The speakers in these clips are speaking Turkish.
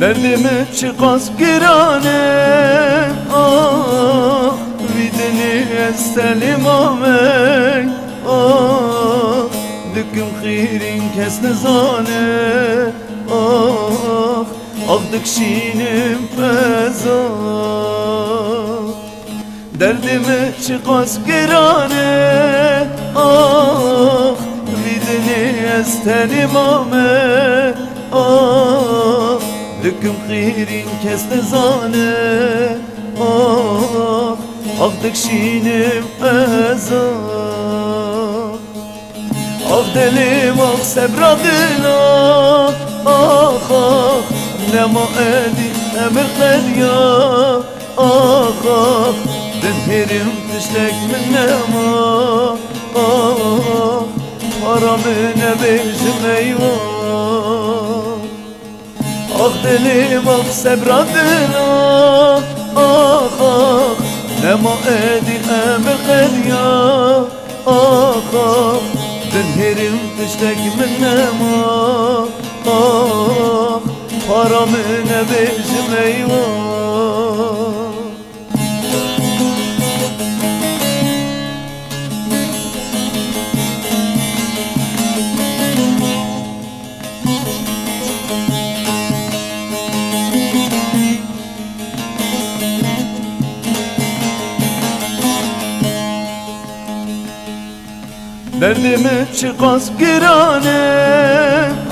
Derdimi çıkas girane ah vidini estelim amey ah düküm khirin kes nezane ah Ağdık şinim feza Derdimi çıkas girane ah vidini estelim amey ah Düküm khirin kes nezane ah Ağdık şinim eza Ah delim ah sebradına ah ah Lema edi emir qedya ah ah Denherim tişlek min nema ah Haramine bejim eyvah Ah delim ah sebradına ah ah Lema edi emir qedya ah ah Denherim tişlek min nema ah Haramine bejim eyvah Derdimi çıkas girane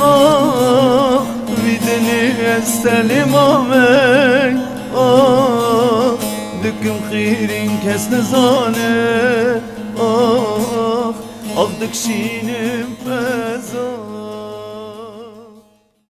ah vidini estelim amey ah Düküm khirin kes nezane ah Ağdık şinim